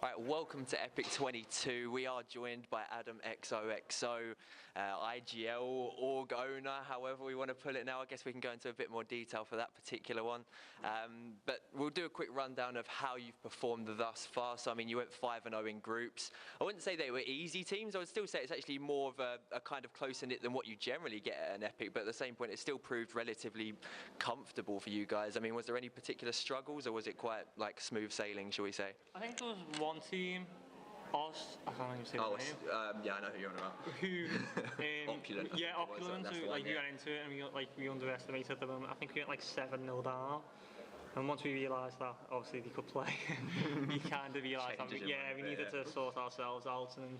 Alright, welcome to epic22. We are joined by Adamxoxo, IGL org owner, however we want to put it now. I guess we can go into a bit more detail for that particular one. But we'll do a quick rundown of how you've performed thus far. So, I mean, you went 5-0 in groups. I wouldn't say they were easy teams. I would still say it's actually more of a kind of closer knit than what you generally get at an Epic. But at the same point, it still proved relatively comfortable for you guys. I mean, was there any particular struggles, or was it quite like smooth sailing, shall we say? I think there was one team, Oz, I can't even say the name. Yeah, I know who you're on about. Who, Opulent. Yeah, Opulent, who, like, we got into it and we underestimated them. I think we went like 7-0 down. And once we realised that obviously they could play, you kind of realised that we needed to sort ourselves out and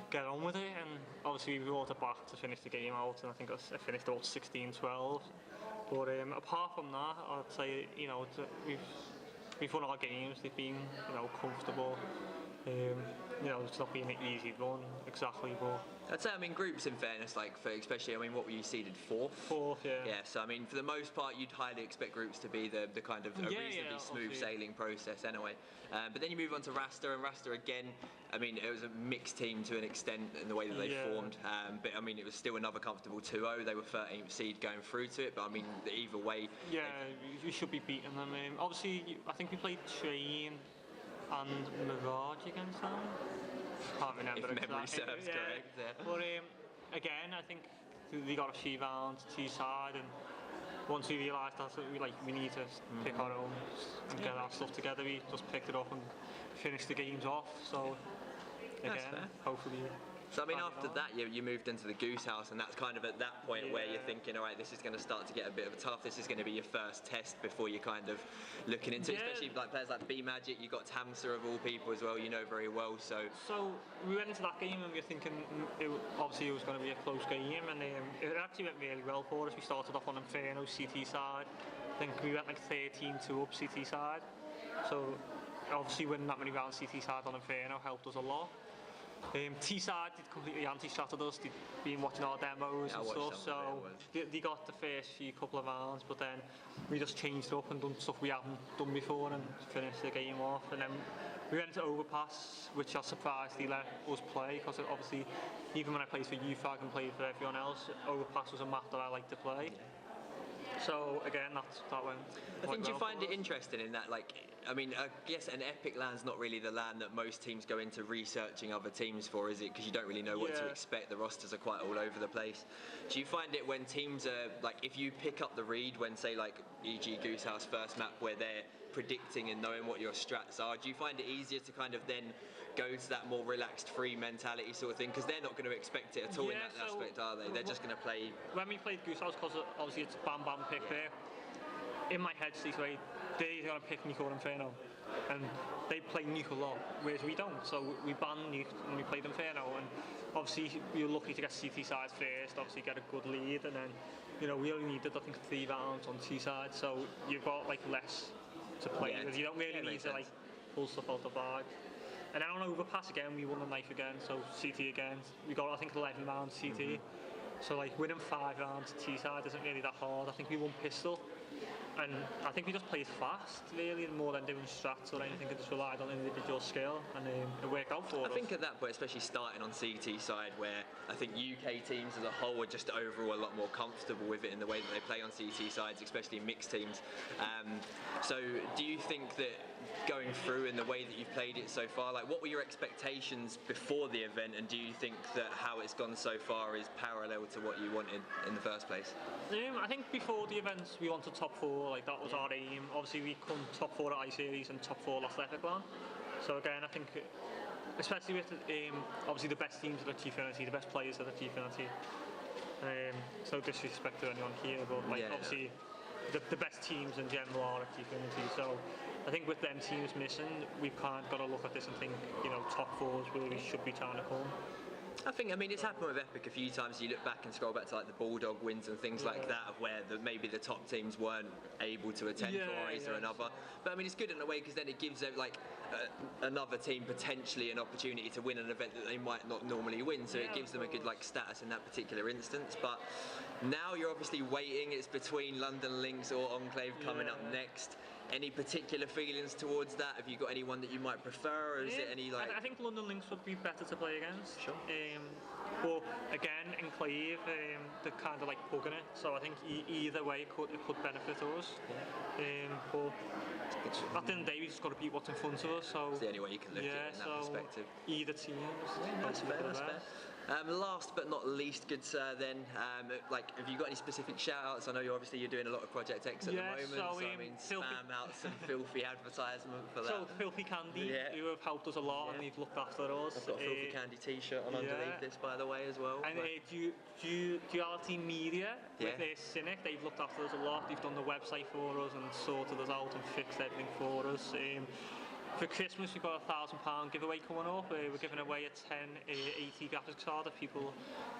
get on with it. And obviously we brought it back to finish the game out, and I think I finished about 16-12. But apart from that, I'd say, you know, we've won our games. They've been, you know, comfortable. You know, it's not been an easy run exactly, but I'd say, I mean, groups, in fairness, like for especially, I mean, what were you seeded, fourth? Fourth, yeah. Yeah, so I mean, for the most part, you'd highly expect groups to be the kind of a reasonably smooth sailing process anyway. But then you move on to Rasta, and Rasta again, I mean, it was a mixed team to an extent in the way that they formed. But I mean, it was still another comfortable 2-0. They were 13th seed going through to it, but I mean, either way. Yeah, you should be beating them. Obviously, I think we played Train and Mirage against them. Can't remember if memory serves correct. Yeah. But again, I think we got a few rounds T-side, and once we realised that we need to pick our own and get our stuff together, we just picked it up and finished the games off. So again, hopefully. So I mean, after that, you moved into the Goose House, and that's kind of at that point where you're thinking, all right, this is going to start to get a bit of a tough. This is going to be your first test before you're kind of looking into it, especially like players like B-Magic. You got Tamsa of all people as well, you know very well. So we went into that game and we were thinking, obviously it was going to be a close game, and it actually went really well for us. We started off on Inferno CT side. I think we went like 13-2 up CT side. So obviously winning that many rounds CT side on Inferno helped us a lot. T-side did completely anti-stratted us. They'd been watching our demos and stuff, so they got the first few couple of rounds, but then we just changed up and done stuff we hadn't done before and finished the game off. And then we went to Overpass, which I was surprised they let us play, because obviously even when I played for UFAG and played for everyone else, Overpass was a map that I liked to play. So again, that went. I think, do you find it interesting in that, like, I mean, I guess an epic.LAN's not really the LAN that most teams go into researching other teams for, is it? Because you don't really know what to expect. The rosters are quite all over the place. Do you find it when teams are, like, if you pick up the read when, say, like, e.g. Goose House first map, where they're predicting and knowing what your strats are, do you find it easier to kind of then go to that more relaxed, free mentality sort of thing? Because they're not going to expect it at all in that aspect, are they? They're just going to play. When we played Goose House, because obviously it's bam bam pick there, in my head straight away, they're going to pick Nuke or Inferno, and they play Nuke a lot, whereas we don't. So we banned Nuke and we played Inferno, and obviously you're lucky to get CT side first, obviously get a good lead, and then, you know, we only needed, I think, 3 rounds on T side, so you've got like less to play with. You don't really need to like pull stuff out the bag. And then on Overpass again, we won the knife again, so CT again. We got, I think, 11 rounds CT. So like winning 5 rounds T side isn't really that hard. I think we won pistol, and I think we just played fast really, more than doing strats or anything. It just relied on individual skill, and it worked out for us. I think at that point, especially starting on CT side, where I think UK teams as a whole are just overall a lot more comfortable with it in the way that they play on CT sides, especially mixed teams. So do you think that going through in the way that you've played it so far, like, what were your expectations before the event, and do you think that how it's gone so far is parallel to what you wanted in the first place? I think before the events we wanted top 4, like that was our aim. Obviously we come top 4 at I-Series and top 4 last epic.LAN. So again, I think, especially with obviously the best teams are at T-Finity, the best players are at T-Finity. So disrespect to anyone here, but like obviously the best teams in general are at T-Finity. So I think with them teams missing, we've kind of got to look at this and think, you know, top 4 is where we should be trying to come. I mean, it's happened with Epic a few times. You look back and scroll back to like the Bulldog wins and things like that, of where maybe the top teams weren't able to attend for one reason or another. But I mean, it's good in a way, because then it gives like another team potentially an opportunity to win an event that they might not normally win. So it gives them a good like status in that particular instance. But now you're obviously waiting. It's between London Lynx or Enclave coming up next. Any particular feelings towards that? Have you got anyone that you might prefer, or is it any like? I think London Links would be better to play against. Sure. But again, Enclave, they're kind of like pugging it, so I think either way it could benefit us. But at the end of the day, we just got to beat what's in front of us. So it's the only way you can look at it in that perspective. Either team. That's fair. That's fair. Last but not least, good sir, then, like, have you got any specific shout-outs? I know you're doing a lot of ProjectX at the moment, so I mean, spam out some filthy advertisement for that. So, Filthy Candy, who have helped us a lot, and they've looked after us. I've got a Filthy Candy t-shirt on underneath this, by the way, as well. And Duality Media, with their Cynic, they've looked after us a lot. They've done the website for us and sorted us out and fixed everything for us. For Christmas, we've got a £1,000 giveaway coming up. We're giving away a 1080 graphics card if people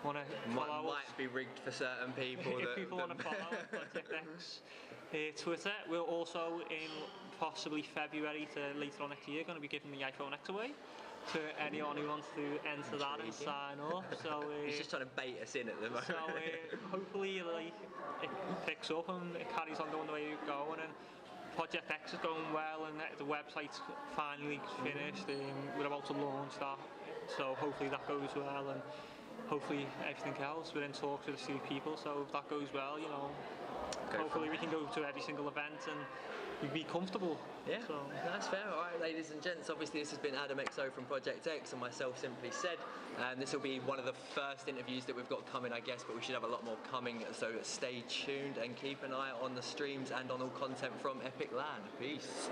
want to follow us. Might be rigged for certain people. If people want to follow ProjectX Twitter. We're also in possibly February to later on next year going to be giving the iPhone X away to anyone who wants to enter that and sign up. So he's just trying to bait us in at the moment. So hopefully it picks up and it carries on going the way we're going. And ProjectX is going well, and the website's finally finished. We're about to launch that, so hopefully that goes well, and hopefully everything else. We're in talks with a few people, so if that goes well, hopefully we can go to every single event and you'd be comfortable. Yeah, so that's fair. All right, ladies and gents, obviously this has been Adamxoxo from ProjectX and myself, Simply Said. And this will be one of the first interviews that we've got coming, I guess, but we should have a lot more coming, so stay tuned and keep an eye on the streams and on all content from epic.LAN. Peace.